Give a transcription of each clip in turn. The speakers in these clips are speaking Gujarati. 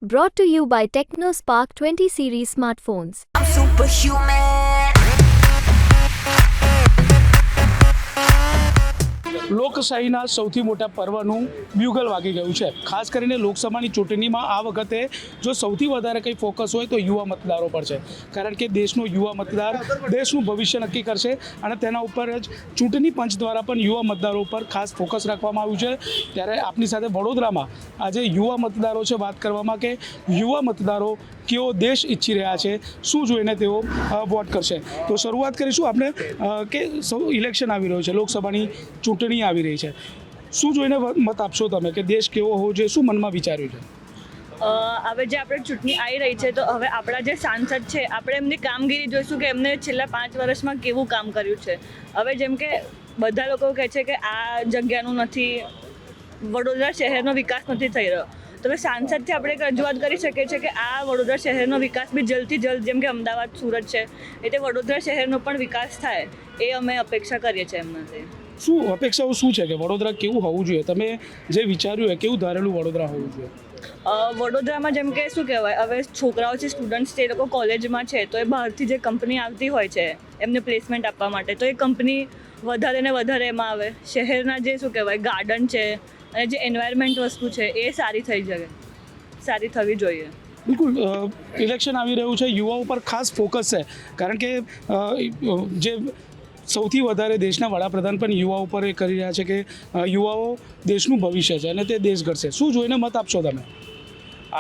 Brought to you by TechnoSpark 20 series smartphones. I'm superhuman. લોકશાહીના સૌથી મોટા પર્વનું બ્યુગલ વાગી ગયું છે. ખાસ કરીને લોકસભાની ચૂંટણીમાં આ વખતે જો સૌથી વધારે કંઈ ફોકસ હોય તો યુવા મતદારો પર છે, કારણ કે દેશનો યુવા મતદાર દેશનું ભવિષ્ય નક્કી કરશે અને તેના ઉપર જ ચૂંટણી પંચ દ્વારા પણ યુવા મતદારો પર ખાસ ફોકસ રાખવામાં આવ્યું છે. ત્યારે આપની સાથે વડોદરામાં આજે યુવા મતદારો છે, વાત કરવામાં કે યુવા મતદારો કેવો દેશ ઈચ્છી રહ્યા છે, શું જોઈને તેઓ વોટ કરશે. તો શરૂઆત કરીશું આપણે કે ઇલેક્શન આવી રહ્યું છે, લોકસભાની ચૂંટણી આવી રહી છે, શું જોઈને મત આપશો તમે કે દેશ કેવો હોવો જોઈએ, શું મનમાં વિચાર્યું છે? હવે જે આપણે ચૂંટણી આવી રહી છે તો હવે આપણા જે સાંસદ છે આપણે એમની કામગીરી જોઈશું કે એમને છેલ્લા 5 વર્ષમાં કેવું કામ કર્યું છે. હવે જેમ કે બધા લોકો કહે છે કે આ જગ્યાનું નથી, વડોદરા શહેરનો વિકાસ નથી થઈ રહ્યો, તો હવે સાંસદથી આપણે એક રજૂઆત કરી શકીએ છીએ કે આ વડોદરા શહેરનો વિકાસ બી જલ્દથી જલ્દ, જેમ કે અમદાવાદ સુરત છે એટલે વડોદરા શહેરનો પણ વિકાસ થાય એ અમે અપેક્ષા કરીએ છીએ એમનાથી. શું અપેક્ષાઓ શું છે કે વડોદરા કેવું હોવું જોઈએ, તમે જે વિચાર્યું હોય કેવું ધારેલું વડોદરા હોવું જોઈએ? વડોદરામાં જેમ કે શું કહેવાય, હવે છોકરાઓ છે, સ્ટુડન્ટ્સ છે, એ લોકો કોલેજમાં છે તો એ બહારથી જે કંપની આવતી હોય છે એમને પ્લેસમેન્ટ આપવા માટે, તો એ કંપની વધારે ને વધારે એમાં આવે. શહેરના જે શું કહેવાય ગાર્ડન છે અને જે એન્વાયરમેન્ટ વસ્તુ છે એ સારી થવી જોઈએ. બિલકુલ, ઇલેક્શન આવી રહ્યું છે, યુવાઓ પર ખાસ ફોકસ છે, કારણ કે જે સૌથી વધારે દેશના વડાપ્રધાન પણ યુવાઓ પર એ કરી રહ્યા છે કે યુવાઓ દેશનું ભવિષ્ય છે અને તે દેશ ઘડશે. શું જોઈને મત આપશો તમે?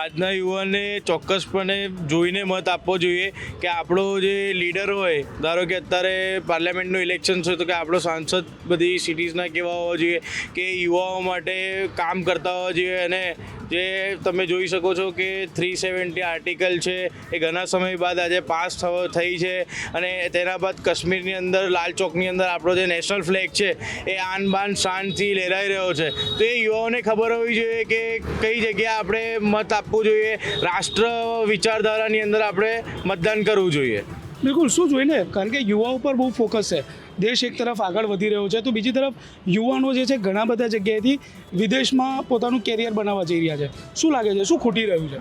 આજના યુવાને ચોક્કસપણે જોઈને મત આપવો જોઈએ કે આપણો જે લીડર હોય, ધારો કે અત્યારે પાર્લામેન્ટનું ઇલેક્શન છે તો કે આપણો સાંસદ બધી સિટીઝના કેવા હોવા જોઈએ કે યુવાઓ માટે કામ કરતા હોવા જોઈએ. અને જે તમે જોઈ શકો છો કે 370 આર્ટિકલ છે એ ઘણા સમય બાદ આજે પાસ થઈ છે અને તેના બાદ કાશ્મીરની અંદર લાલ ચોકની અંદર આપણો જે નેશનલ ફ્લેગ છે એ આન બાન શાનથી લહેરાઈ રહ્યો છે. તો એ યુવાઓને ખબર હોવી જોઈએ કે કઈ જગ્યાએ આપણે મત આપવું જોઈએ, રાષ્ટ્ર વિચારધારાની અંદર આપણે મતદાન કરવું જોઈએ. બિલકુલ, શું જોઈને, કારણ કે યુવાઓ પર બહુ ફોકસ છે, દેશ એક તરફ આગળ વધી રહ્યો છે તો બીજી તરફ યુવાનો જે છે ઘણા બધા જગ્યાએથી વિદેશમાં પોતાનું કેરિયર બનાવવા જઈ રહ્યા છે. શું લાગે છે, શું ખૂટી રહ્યું છે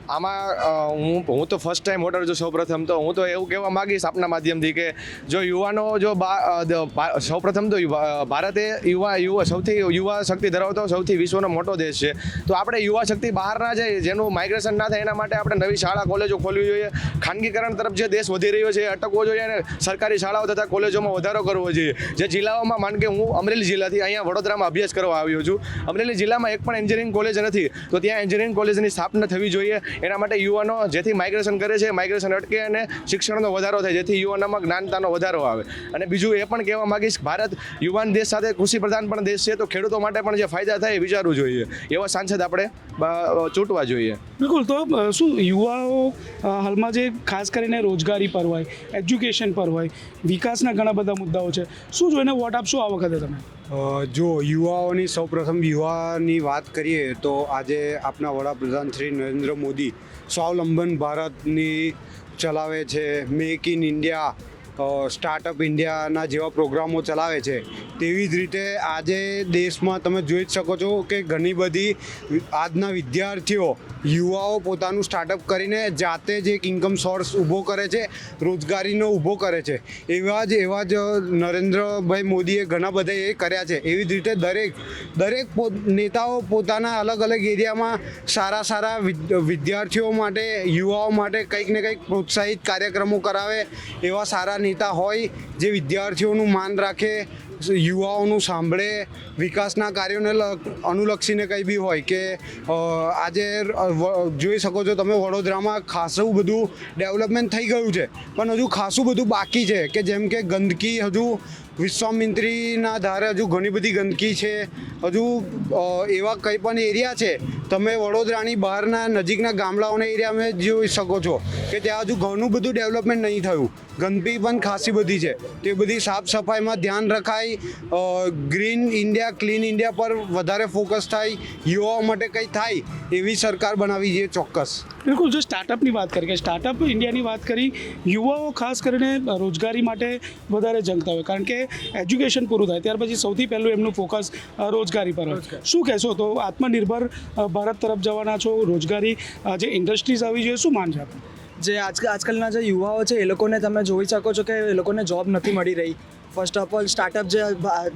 આમાં? હું તો ફર્સ્ટ ટાઈમ વોટર છું. સૌપ્રથમ તો હું તો એવું કહેવા માગીશ આપના માધ્યમથી કે જો યુવાનો જો સૌપ્રથમ તો ભારત એ સૌથી યુવા શક્તિ ધરાવતો સૌથી વિશ્વનો મોટો દેશ છે. તો આપણે યુવા શક્તિ બહાર ના જાય, જેનું માઇગ્રેશન ના થાય એના માટે આપણે નવી શાળા કોલેજો ખોલવી જોઈએ. ખાનગીકરણ તરફ જે દેશ વધી રહ્યો છે એ અટકવો જોઈએ અને સરકારી શાળાઓ તથા કોલેજોમાં વધારો કરવો જોઈએ. જે જિલ્લાઓમાં, માન કે હું અમરેલી જિલ્લાથી અહીંયા વડોદરામાં અભ્યાસ કરવા આવ્યો છું, અમરેલી જિલ્લામાં એક પણ એન્જિનિયરિંગ કોલેજ નથી, તો ત્યાં એન્જિનિયરિંગ કોલેજની સ્થાપના થવી જોઈએ. એના માટે યુવાનો જેથી માઇગ્રેશન કરે છે, માઇગ્રેશન અટકે અને શિક્ષણનો વધારો થાય, જેથી યુવાનોમાં જ્ઞાનતાનો વધારો આવે. અને બીજું એ પણ કહેવા માંગીશ, ભારત યુવાન દેશ સાથે કૃષિ પ્રધાન પણ દેશ છે, તો ખેડૂતો માટે પણ જે ફાયદા થાય એ વિચારવું જોઈએ. એવા સાંસદ આપણે ચૂંટવા જોઈએ. બિલકુલ, તો શું યુવાઓ હાલમાં જે ખાસ કરીને રોજગારી પર હોય, એજ્યુકેશન પર હોય, વિકાસના ઘણા બધા મુદ્દાઓ છે, શું જોઈને વોટ આપશો આ વખતે તમે? જો યુવાઓની સૌપ્રથમ યુવાની વાત કરીએ તો આજે આપણા વડાપ્રધાન શ્રી નરેન્દ્ર મોદી સ્વાવલંબન ભારતની ચલાવે છે, મેક ઇન ઇન્ડિયા, સ્ટાર્ટઅપ ઇન્ડિયાના જેવા પ્રોગ્રામો ચલાવે છે. તેવી જ રીતે આજે દેશમાં તમે જોઈ જ શકો છો કે ઘણી બધી આજના વિદ્યાર્થીઓ, યુવાઓ પોતાનું સ્ટાર્ટઅપ કરીને જાતે જ એક ઇન્કમ સોર્સ ઊભો કરે છે, રોજગારીનો ઊભો કરે છે. એવા જ નરેન્દ્રભાઈ મોદીએ ઘણા બધા એ કર્યા છે. એવી જ રીતે દરેક નેતાઓ પોતાના અલગ અલગ એરિયામાં સારા વિદ્યાર્થીઓ માટે, યુવાઓ માટે કંઈક ને કંઈક પ્રોત્સાહિત કાર્યક્રમો કરાવે. એવા સારા નેતા હોય જે વિદ્યાર્થીઓનું માન રાખે, યુવાઓનું સાંભળે, વિકાસના કાર્યોને અનુલક્ષીને કંઈ બી હોય કે આજે જોઈ શકો છો તમે વડોદરામાં ખાસું બધું ડેવલપમેન્ટ થઈ ગયું છે, પણ હજુ ખાસું બધું બાકી છે. કે જેમ કે ગંદકી, હજુ વિશ્વામિત્રીના ધારે હજુ ઘણી બધી ગંદકી છે. હજુ એવા કંઈ પણ એરિયા છે, તમે વડોદરાની બહારના નજીકના ગામડાઓના એરિયામાં જોઈ શકો છો કે ત્યાં હજુ ઘણું બધું ડેવલપમેન્ટ નહીં થયું. ગંદકી પણ ખાસી બધી છે, તે બધી સાફ સફાઈમાં ધ્યાન રખાય, ગ્રીન ઇન્ડિયા, ક્લીન ઇન્ડિયા પર વધારે ફોકસ થાય, યુવાઓ માટે કંઈ થાય એવી સરકાર બનાવી છે ચોક્કસ. બિલકુલ, જો સ્ટાર્ટઅપની વાત કરીએ, સ્ટાર્ટઅપ ઇન્ડિયાની વાત કરી, યુવાઓ ખાસ કરીને રોજગારી માટે વધારે જંગતા હોય, કારણ કે એજ્યુકેશન પૂરું થાય ત્યાર પછી સૌથી પહેલું એમનું ફોકસ રોજગારી પર હોય. શું કહેશો? તો આત્મનિર્ભર ભારત તરફ જવાના છો, રોજગારી જે ઇન્ડસ્ટ્રીઝ આવી જોઈએ, શું માન છે આપનું? જે આજકાલના જે યુવાઓ છે એ લોકોને તમે જોઈ શકો છો કે એ લોકોને જોબ નથી મળી રહી. ફર્સ્ટ ઓફ ઓલ સ્ટાર્ટઅપ જે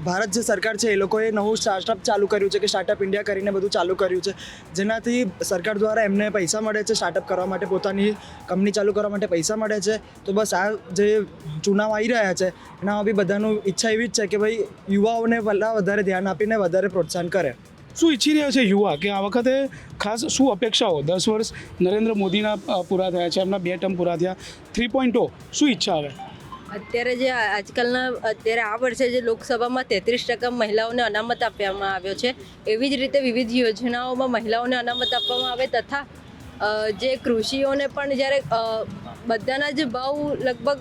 ભારત જે સરકાર છે એ લોકોએ નવું સ્ટાર્ટઅપ ચાલુ કર્યું છે કે સ્ટાર્ટઅપ ઇન્ડિયા કરીને બધું ચાલુ કર્યું છે, જેનાથી સરકાર દ્વારા એમને પૈસા મળે છે સ્ટાર્ટઅપ કરવા માટે, પોતાની કંપની ચાલુ કરવા માટે પૈસા મળે છે. તો બસ આ જે ચુનાવ આવી રહ્યા છે એનામાં બી બધાનું ઈચ્છા એવી જ છે કે ભાઈ યુવાઓને પહેલાં વધારે ધ્યાન આપીને વધારે પ્રોત્સાહન કરે. શું ઈચ્છી રહ્યા છે યુવા કે આ વખતે ખાસ શું અપેક્ષાઓ? 10 વર્ષ નરેન્દ્ર મોદીના પૂરા થયા છે, એમના 2 ટર્મ પૂરા થયા, 3.0 શું ઈચ્છા આવે? અત્યારે જે અત્યારે આ વર્ષે જે લોકસભામાં 33% મહિલાઓને અનામત આપવામાં આવ્યો છે, એવી જ રીતે વિવિધ યોજનાઓમાં મહિલાઓને અનામત આપવામાં આવે તથા જે કૃષિઓને પણ જ્યારે બધાના જ ભાવ લગભગ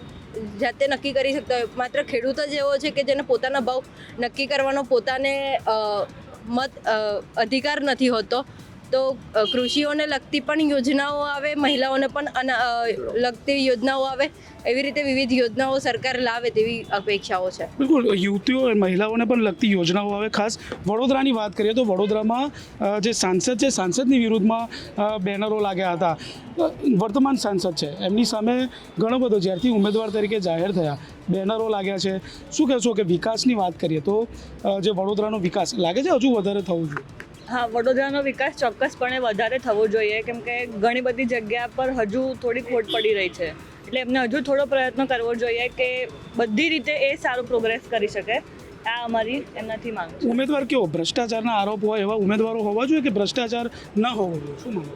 જાતે નક્કી કરી શકતા હોય, માત્ર ખેડૂત જ એવો છે કે જેને પોતાના ભાવ નક્કી કરવાનો પોતાને અધિકાર નથી હોતો. તો કૃષિઓને લગતી પણ યોજનાઓ આવે, મહિલાઓને પણ લગતી યોજનાઓ આવે, એવી રીતે વિવિધ યોજનાઓ સરકાર લાવે તેવી અપેક્ષાઓ છે. બિલકુલ, યુવતીઓ અને મહિલાઓને પણ લગતી યોજનાઓ આવે. ખાસ વડોદરાની વાત કરીએ તો વડોદરામાં જે સાંસદ છે, સાંસદની વિરુદ્ધમાં બેનરો લાગ્યા હતા. વર્તમાન સાંસદ છે એમની સામે ઘણો બધો જ્યારથી ઉમેદવાર તરીકે જાહેર થયા બેનરો લાગ્યા છે. શું કહેશો કે વિકાસની વાત કરીએ તો જે વડોદરાનો વિકાસ લાગે છે હજુ વધારે થવું જોઈએ? હા, વડોદરાનો વિકાસ ચોક્કસપણે વધારે થવો જોઈએ, કેમ કે ઘણી બધી જગ્યા પર હજુ થોડી ખોટ પડી રહી છે. એટલે એમને હજુ થોડો પ્રયત્ન કરવો જોઈએ કે બધી રીતે એ સારું પ્રોગ્રેસ કરી શકે. આ અમારી એમનાથી માંગ છે. ઉમેદવાર કેવો? ભ્રષ્ટાચારના આરોપ હોય એવા ઉમેદવારો હોવા જોઈએ કે ભ્રષ્ટાચાર ન હોવો જોઈએ? શું માનો?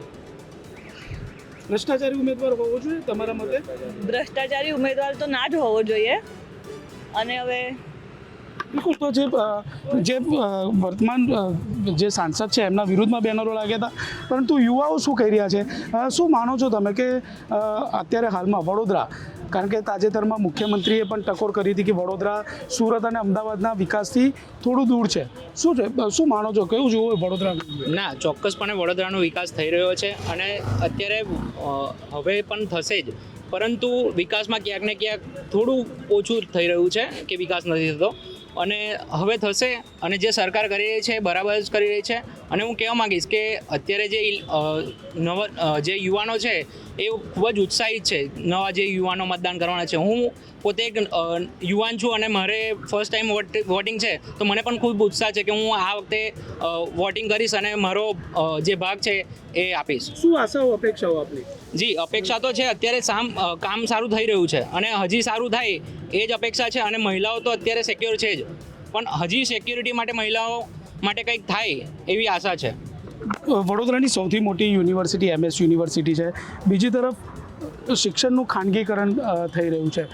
ભ્રષ્ટાચારી ઉમેદવાર હોવો જોઈએ તમારા મતે? ભ્રષ્ટાચારી ઉમેદવાર તો ના જ હોવો જોઈએ. અને હવે બિલકુલ, તો જે વર્તમાન જે સાંસદ છે એમના વિરુદ્ધમાં બેનરો લાગ્યા હતા, પરંતુ યુવાઓ શું કહી રહ્યા છે? શું માનો છો તમે કે અત્યારે હાલમાં વડોદરા, કારણ કે તાજેતરમાં મુખ્યમંત્રીએ પણ ટકોર કરી હતી કે વડોદરા સુરત અને અમદાવાદના વિકાસથી થોડું દૂર છે, શું માનો છો? કેવું જોવું વડોદરા? ના, ચોક્કસપણે વડોદરાનો વિકાસ થઈ રહ્યો છે અને અત્યારે હવે પણ થશે જ, પરંતુ વિકાસમાં ક્યાંક ને ક્યાંક થોડું ઓછું થઈ રહ્યું છે કે વિકાસ નથી થતો, અને હવે થશે. અને જે સરકાર કરી રહી છે બરાબર જ કરી રહી છે. અને હું કહેવા માંગીશ કે અત્યારે જે યુવાનો છે એ ખૂબ જ ઉત્સાહિત છે. નવા જે યુવાનો મતદાન કરવાના છે, હું પોતે એક યુવાન છું અને મારે ફર્સ્ટ ટાઈમ વોટિંગ છે, તો મને પણ ખૂબ ઉત્સાહ છે કે હું આ વખતે વોટિંગ કરીશ અને મારો જે ભાગ છે એ આપીશ. શું આશાઓ, અપેક્ષાઓ આપની? જી, અપેક્ષા તો છે. અત્યારે કામ સારું થઈ રહ્યું છે અને હજી સારું થાય એ જ અપેક્ષા છે. અને મહિલાઓ તો અત્યારે સિક્યોર છે જ, પણ હજી સિક્યોરિટી માટે મહિલાઓ માટે કંઈક થાય એવી આશા છે. વડોદરાની સૌથી મોટી યુનિવર્સિટી MS યુનિવર્સિટી છે, બીજી તરફ શિક્ષણનું ખાનગીકરણ થઈ રહ્યું છે.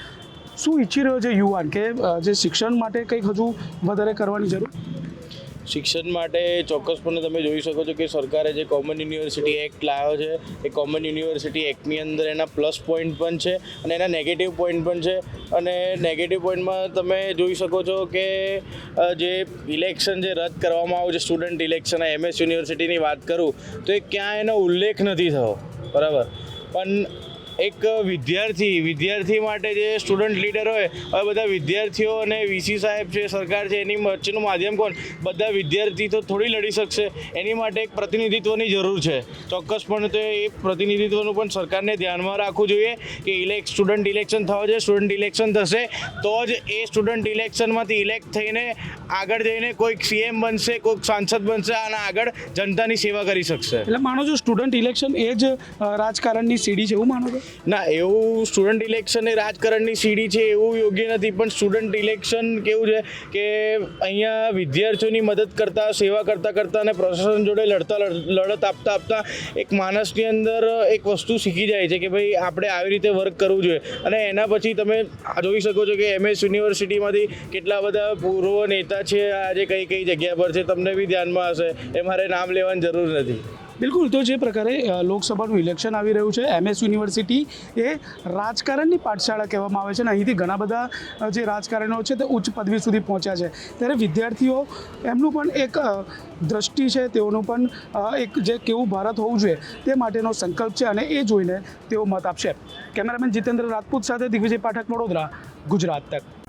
શું ઈચ્છી રહ્યો છે યુવાન કે જે શિક્ષણ માટે કંઈક હજુ વધારે કરવાની જરૂર? શિક્ષણ માટે ચોક્કસપણે તમે જોઈ શકો છો કે સરકારે જે કોમન યુનિવર્સિટી એક્ટ લાવ્યો છે, એ કોમન યુનિવર્સિટી એક્ટની અંદર એના પ્લસ પોઈન્ટ પણ છે અને એના નેગેટિવ પોઈન્ટ પણ છે. અને નેગેટિવ પોઈન્ટમાં તમે જોઈ શકો છો કે જે ઇલેક્શન જે રદ કરવામાં આવ્યું છે, સ્ટુડન્ટ ઇલેક્શન, MS યુનિવર્સિટીની વાત કરું તો એ ક્યાં એનો ઉલ્લેખ નથી થયો, બરાબર. પણ એક વિદ્યાર્થી માટે જે સ્ટુડન્ટ લીડર હોય, હવે બધા વિદ્યાર્થીઓ અને VC સાહેબ છે, સરકાર છે, એની વચ્ચેનું માધ્યમ કોણ? બધા વિદ્યાર્થી તો થોડી લડી શકશે. એની માટે એક પ્રતિનિધિત્વની જરૂર છે. ચોક્કસપણે તો એ પ્રતિનિધિત્વનું પણ સરકારને ધ્યાનમાં રાખવું જોઈએ કે સ્ટુડન્ટ ઇલેક્શન થવા જોઈએ. સ્ટુડન્ટ ઇલેક્શન થશે તો જ એ સ્ટુડન્ટ ઇલેક્શનમાંથી ઇલેક્ટ થઈને આગળ જઈને કોઈક CM બનશે, કોઈક સાંસદ બનશે અને આગળ જનતાની સેવા કરી શકશે. એટલે માનો છો સ્ટુડન્ટ ઇલેક્શન એ જ રાજકારણની સીડી છે, એવું માનો છો? ના, એવું સ્ટુડન્ટ ઇલેક્શન એ રાજકારણની સીડી છે એવું યોગ્ય નથી. પણ સ્ટુડન્ટ ઇલેક્શન કેવું છે કે અહીંયા વિદ્યાર્થીઓની મદદ કરતા, સેવા કરતાં અને પ્રશાસન જોડે લડત આપતા એક માણસની અંદર એક વસ્તુ શીખી જાય છે કે ભાઈ આપણે આવી રીતે વર્ક કરવું જોઈએ. અને એના પછી તમે જોઈ શકો છો કે MS યુનિવર્સિટીમાંથી કેટલા બધા પૂર્વ નેતા છે આજે કઈ જગ્યા પર છે, તમને બી ધ્યાનમાં હશે, એ મારે નામ લેવાની જરૂર નથી. બિલકુલ, તો જે પ્રકારે લોકસભાનું ઇલેક્શન આવી રહ્યું છે, MS યુનિવર્સિટી એ રાજકારણની પાઠશાળા કહેવામાં આવે છે અને અહીંથી ઘણા બધા જે રાજકારણીઓ છે તે ઉચ્ચ પદવી સુધી પહોંચ્યા છે. ત્યારે વિદ્યાર્થીઓ એમનું પણ એક દ્રષ્ટિ છે, તેઓનું પણ એક જે કેવું ભારત હોવું જોઈએ તે માટેનો સંકલ્પ છે અને એ જોઈને તેઓ મત આપશે. કેમેરામેન જીતેન્દ્ર રાજપૂત સાથે દિગ્વિજય પાઠક, વડોદરા, ગુજરાત તક.